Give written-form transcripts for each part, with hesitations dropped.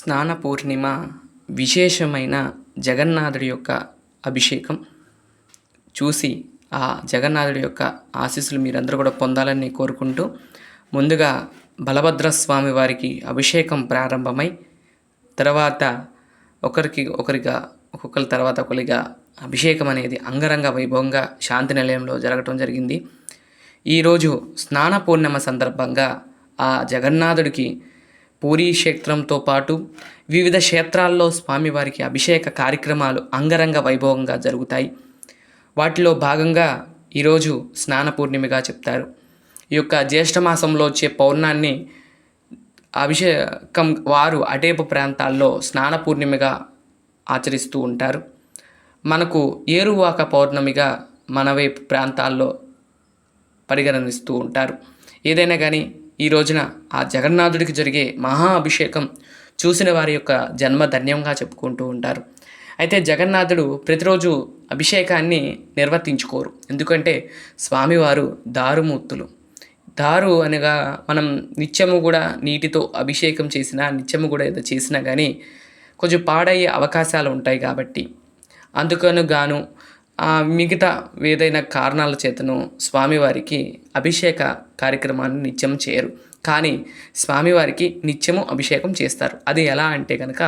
స్నాన పూర్ణిమ విశేషమైన జగన్నాథుడి యొక్క అభిషేకం చూసి ఆ జగన్నాథుడి యొక్క ఆశీస్సులు మీరందరూ కూడా పొందాలని కోరుకుంటూ ముందుగా బలభద్ర స్వామి వారికి అభిషేకం ప్రారంభమై తర్వాత ఒక్కొక్కరి తర్వాత ఒకరిగా అభిషేకం అనేది అంగరంగ వైభవంగా శాంతి నిలయంలో జరగటం జరిగింది. ఈరోజు స్నాన పూర్ణిమ సందర్భంగా ఆ జగన్నాథుడికి పూరీ క్షేత్రంతో పాటు వివిధ క్షేత్రాల్లో స్వామివారికి అభిషేక కార్యక్రమాలు అంగరంగ వైభవంగా జరుగుతాయి. వాటిలో భాగంగా ఈరోజు స్నాన పూర్ణిమగా చెప్తారు. ఈ యొక్క జ్యేష్ఠమాసంలో వచ్చే పౌర్ణాన్ని అభిషేకం వారు అటేపు ప్రాంతాల్లో స్నాన పూర్ణిమగా ఆచరిస్తూ ఉంటారు. మనకు ఏరువాక పౌర్ణమిగా మన వైపు ప్రాంతాల్లో పరిగణిస్తూ ఉంటారు. ఏదైనా కానీ ఈ రోజున ఆ జగన్నాథుడికి జరిగే మహా అభిషేకం చూసిన వారి యొక్క జన్మ ధన్యంగా చెప్పుకుంటూ ఉంటారు. అయితే జగన్నాథుడు ప్రతిరోజు అభిషేకాన్ని నిర్వర్తించుకోరు. ఎందుకంటే స్వామివారు దారుమూర్తులు. దారు అనగా మనం నిత్యము కూడా నీటితో అభిషేకం చేసినా నిత్యము కూడా ఏదో చేసినా కానీ కొంచెం పాడయ్యే అవకాశాలు ఉంటాయి. కాబట్టి అందుకను గాను మిగతా ఏదైనా కారణాల చేతను స్వామివారికి అభిషేక కార్యక్రమాన్ని నిత్యం చేయరు. కానీ స్వామివారికి నిత్యము అభిషేకం చేస్తారు. అది ఎలా అంటే కనుక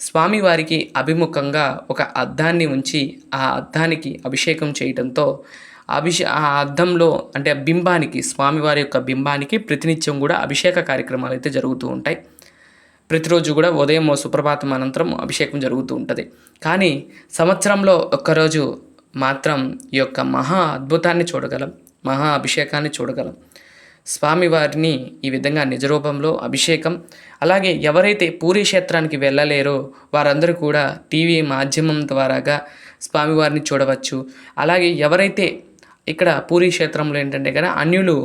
స్వామివారికి అభిముఖంగా ఒక అద్దాన్ని ఉంచి ఆ అద్దానికి అభిషేకం చేయడంతో ఆ అద్దంలో అంటే బింబానికి స్వామివారి యొక్క బింబానికి ప్రతినిత్యం కూడా అభిషేక కార్యక్రమాలు అయితే జరుగుతూ ఉంటాయి. ప్రతిరోజు కూడా ఉదయం సుప్రభాతం అనంతరం అభిషేకం జరుగుతూ ఉంటుంది. కానీ సంవత్సరంలో ఒక్కరోజు మాత్రం ఈ యొక్క మహా అద్భుతాన్ని చూడగలం, మహా అభిషేకాన్ని చూడగలం. స్వామివారిని ఈ విధంగా నిజరూపంలో అభిషేకం, అలాగే ఎవరైతే పూరీ క్షేత్రానికి వెళ్ళలేరో వారందరూ కూడా టీవీ మాధ్యమం ద్వారాగా స్వామివారిని చూడవచ్చు. అలాగే ఎవరైతే ఇక్కడ పూరీ క్షేత్రంలో ఏంటంటే కదా అన్యులు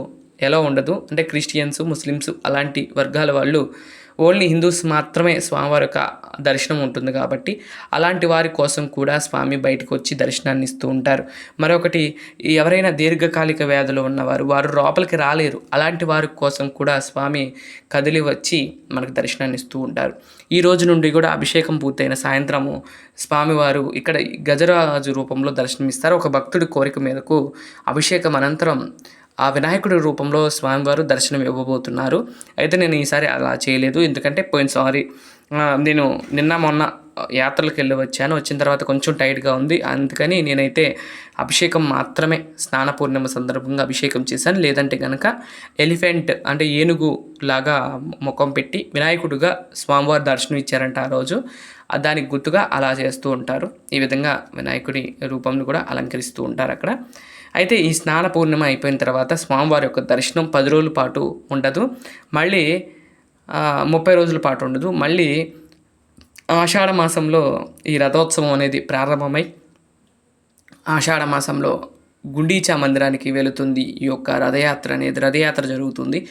ఎలా ఉండదు, అంటే క్రిస్టియన్స్, ముస్లిమ్స్ అలాంటి వర్గాల వాళ్ళు ఓన్లీ హిందూస్ మాత్రమే స్వామివారి యొక్క దర్శనం ఉంటుంది. కాబట్టి అలాంటి వారి కోసం కూడా స్వామి బయటకు వచ్చి దర్శనాన్ని ఇస్తూ ఉంటారు. మరొకటి, ఎవరైనా దీర్ఘకాలిక వ్యాధులు ఉన్నవారు వారు లోపలికి రాలేరు, అలాంటి వారి కోసం కూడా స్వామి కదిలి వచ్చి మనకు దర్శనాన్ని ఇస్తూ ఉంటారు. ఈ రోజు నుండి కూడా అభిషేకం పూర్తయిన సాయంత్రము స్వామివారు ఇక్కడ గజరాజు రూపంలో దర్శనమిస్తారు. ఒక భక్తుడి కోరిక మేరకు అభిషేకం అనంతరం ఆ వినాయకుడి రూపంలో స్వామివారు దర్శనం ఇవ్వబోతున్నారు. అయితే నేను ఈసారి అలా చేయలేదు, ఎందుకంటే పోయినసారి నేను నిన్న మొన్న యాత్రలకు వెళ్ళి వచ్చాను. వచ్చిన తర్వాత కొంచెం టైట్గా ఉంది, అందుకని నేనైతే అభిషేకం మాత్రమే స్నాన పూర్ణిమ సందర్భంగా అభిషేకం చేశాను. లేదంటే కనుక ఎలిఫెంట్ అంటే ఏనుగు లాగా ముఖం పెట్టి వినాయకుడిగా స్వామివారి దర్శనం ఇచ్చారంట ఆ రోజు. దానికి గుర్తుగా అలా చేస్తూ ఉంటారు. ఈ విధంగా వినాయకుడి రూపంను కూడా అలంకరిస్తూ ఉంటారు అక్కడ. అయితే ఈ స్నాన పూర్ణిమ అయిపోయిన తర్వాత స్వామివారి యొక్క దర్శనం 10 రోజుల పాటు ఉండదు, మళ్ళీ 30 రోజుల పాటు ఉండదు. మళ్ళీ ఆషాఢ మాసంలో ఈ రథోత్సవం అనేది ప్రారంభమై ఆషాఢ మాసంలో గుండీచా మందిరానికి వెళుతుంది. ఈ యొక్క రథయాత్ర జరుగుతుంది.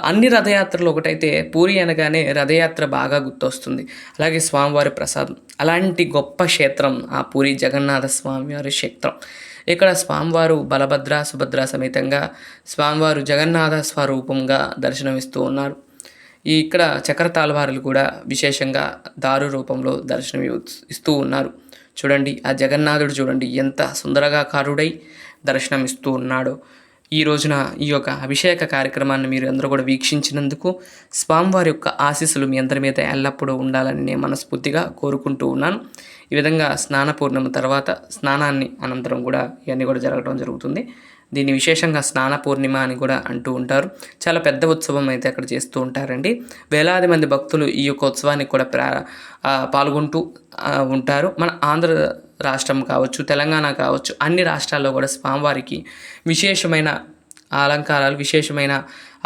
అన్ని రథయాత్రలు ఒకటైతే పూరి అనగానే రథయాత్ర బాగా గుర్తొస్తుంది. అలాగే స్వామివారి ప్రసాదం, అలాంటి గొప్ప క్షేత్రం ఆ పూరి జగన్నాథ స్వామివారి క్షేత్రం. ఇక్కడ స్వామివారు బలభద్ర సుభద్ర సమేతంగా స్వామివారు జగన్నాథ స్వరూపంగా దర్శనమిస్తూ ఉన్నారు. ఇక్కడ చక్రతాళవారులు కూడా విశేషంగా దారు రూపంలో దర్శనం ఇస్తూ ఉన్నారు. చూడండి, ఆ జగన్నాథుడు చూడండి ఎంత సుందరగాకారుడై దర్శనమిస్తూ ఉన్నాడో. ఈ రోజున ఈ యొక్క అభిషేక కార్యక్రమాన్ని మీరు అందరూ కూడా వీక్షించినందుకు స్వామివారి యొక్క ఆశీస్సులు మీ అందరి మీద ఎల్లప్పుడూ ఉండాలని నేను మనస్ఫూర్తిగా కోరుకుంటూ ఉన్నాను. ఈ విధంగా స్నాన పూర్ణిమ తర్వాత స్నానాన్ని అనంతరం కూడా ఇవన్నీ కూడా జరగడం జరుగుతుంది. దీన్ని విశేషంగా స్నాన పూర్ణిమ అని కూడా అంటూ ఉంటారు. చాలా పెద్ద ఉత్సవం అయితే అక్కడ చేస్తూ ఉంటారండి. వేలాది మంది భక్తులు ఈ యొక్క ఉత్సవానికి కూడా పాల్గొంటూ ఉంటారు. మన ఆంధ్ర రాష్ట్రం కావచ్చు, తెలంగాణ కావచ్చు, అన్ని రాష్ట్రాల్లో కూడా స్వామివారికి విశేషమైన అలంకారాలు, విశేషమైన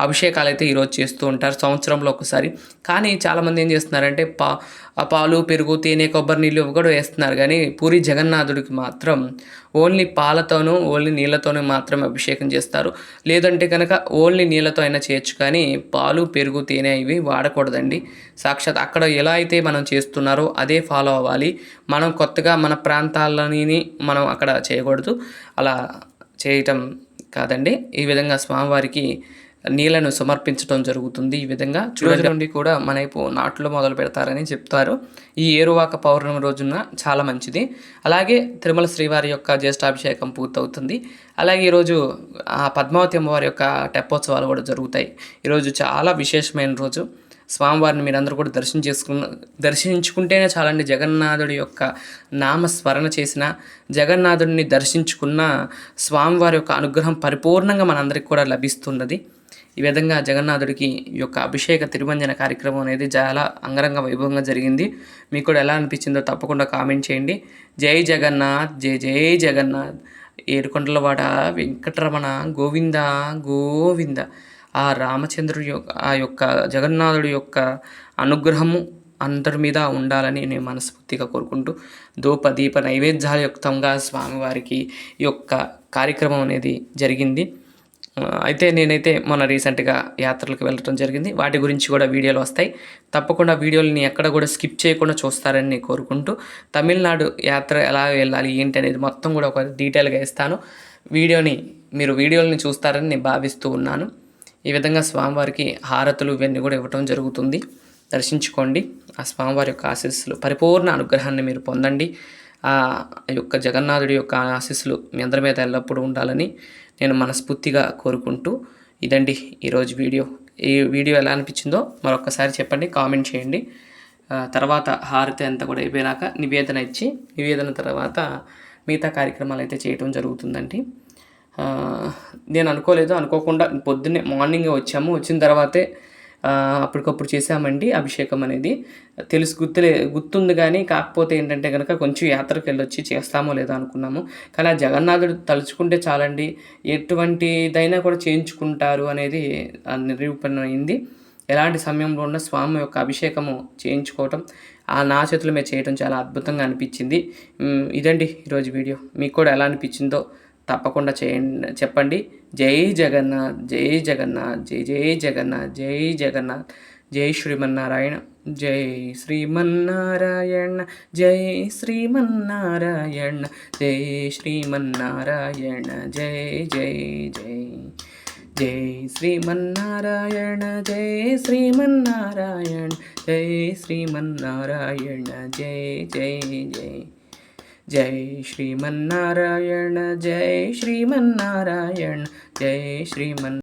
అభిషేకాలు అయితే ఈరోజు చేస్తూ ఉంటారు సంవత్సరంలో ఒకసారి. కానీ చాలామంది ఏం చేస్తున్నారంటే పాలు, పెరుగు, తేనె, కొబ్బరి నీళ్ళు కూడా వేస్తున్నారు. కానీ పూరి జగన్నాథుడికి మాత్రం ఓన్లీ పాలతోనూ ఓన్లీ నీళ్ళతోనూ మాత్రమే అభిషేకం చేస్తారు. లేదంటే కనుక ఓన్లీ నీళ్ళతో అయినా చేయొచ్చు, కానీ పాలు, పెరుగు, తేనె ఇవి వాడకూడదండి. సాక్షాత్ అక్కడ ఎలా అయితే మనం చేస్తున్నారో అదే ఫాలో అవ్వాలి. మనం కొత్తగా మన ప్రాంతాలని మనం అక్కడ చేయకూడదు, అలా చేయటం కాదండి. ఈ విధంగా స్వామివారికి నీళ్లను సమర్పించడం జరుగుతుంది. ఈ విధంగా రోజు నుండి కూడా మన వైపు నాట్లు మొదలు పెడతారని చెప్తారు. ఈ ఏరువాక పౌర్ణమి రోజున చాలా మంచిది. అలాగే తిరుమల శ్రీవారి యొక్క జ్యేష్ఠాభిషేకం పూర్తవుతుంది. అలాగే ఈరోజు పద్మావతి అమ్మవారి యొక్క తెప్పోత్సవాలు కూడా జరుగుతాయి. ఈరోజు చాలా విశేషమైన రోజు. స్వామివారిని మీరందరూ కూడా దర్శించుకుంటేనే చాలండి. జగన్నాథుడి యొక్క నామస్మరణ చేసిన, జగన్నాథుడిని దర్శించుకున్న స్వామివారి యొక్క అనుగ్రహం పరిపూర్ణంగా మనందరికీ కూడా లభిస్తున్నది. ఈ విధంగా జగన్నాథుడికి ఈ యొక్క అభిషేక తిరుమంజన కార్యక్రమం అనేది చాలా అంగరంగ వైభవంగా జరిగింది. మీకు కూడా ఎలా అనిపించిందో తప్పకుండా కామెంట్ చేయండి. జై జగన్నాథ్, జై జై జగన్నాథ్. ఏడుకొండలవాడ వెంకటరమణ గోవింద గోవింద. ఆ రామచంద్రుడి యొక్క జగన్నాథుడి యొక్క అనుగ్రహము అందరి మీద ఉండాలని నేను మనస్ఫూర్తిగా కోరుకుంటూ దీప నైవేద్యాల యుక్తంగా స్వామివారికి ఈ యొక్క కార్యక్రమం అనేది జరిగింది. అయితే నేనైతే మొన్న రీసెంట్గా యాత్రలకు వెళ్ళటం జరిగింది. వాటి గురించి కూడా వీడియోలు వస్తాయి. తప్పకుండా వీడియోలని ఎక్కడ కూడా స్కిప్ చేయకుండా చూస్తారని నేను కోరుకుంటూ, తమిళనాడు యాత్ర ఎలా వెళ్ళాలి ఏంటి అనేది మొత్తం కూడా ఒక డీటెయిల్గా ఇస్తాను. మీరు వీడియోలని చూస్తారని నేను భావిస్తూ ఉన్నాను. ఈ విధంగా స్వామివారికి హారతులు ఇవన్నీ కూడా ఇవ్వటం జరుగుతుంది. దర్శించుకోండి. ఆ స్వామివారి యొక్క ఆశీస్సులు, పరిపూర్ణ అనుగ్రహాన్ని మీరు పొందండి. ఆ యొక్క జగన్నాథుడి యొక్క ఆశీస్సులు మీ అందరి మీద ఎల్లప్పుడూ ఉండాలని నేను మనస్ఫూర్తిగా కోరుకుంటూ, ఇదండి ఈరోజు వీడియో. ఈ వీడియో ఎలా అనిపించిందో మరొకసారి చెప్పండి, కామెంట్ చేయండి. తర్వాత హారతి అంతా కూడా అయిపోయినాక నివేదన తర్వాత మిగతా కార్యక్రమాలు అయితే చేయడం జరుగుతుందండి. నేను అనుకోకుండా పొద్దున్నే మార్నింగ్ వచ్చిన తర్వాతే అప్పటికప్పుడు చేసామండి అభిషేకం అనేది. గుర్తుంది కానీ కాకపోతే ఏంటంటే కనుక కొంచెం యాత్రకు వెళ్ళొచ్చి చేస్తామో లేదో అనుకున్నాము. కానీ ఆ జగన్నాథుడు తలుచుకుంటే చాలండి, ఎటువంటిదైనా కూడా చేయించుకుంటారు అనేది నిరూపణ అయింది. ఎలాంటి సమయంలో ఉన్న స్వామి యొక్క అభిషేకము చేయించుకోవటం నా చేతుల మీద చేయడం చాలా అద్భుతంగా అనిపించింది. ఇదండి ఈరోజు వీడియో. మీకు కూడా ఎలా అనిపించిందో తప్పకుండా చెప్పండి. జై జగన్నాథ్, జై జగన్నాథ్, జై జై జగన్నాథ్, జై జగన్నాథ్, జై శ్రీమన్నారాయణ, జై శ్రీమన్నారాయణ, జై శ్రీమన్నారాయణ, జై శ్రీమన్నారాయణ, జై జై జై జై శ్రీమన్నారాయణ, జై శ్రీమన్నారాయణ, జై శ్రీమన్నారాయణ, జై జై జై జై శ్రీమన్నారాయణ, జై శ్రీమన్నారాయణ, జై శ్రీమన్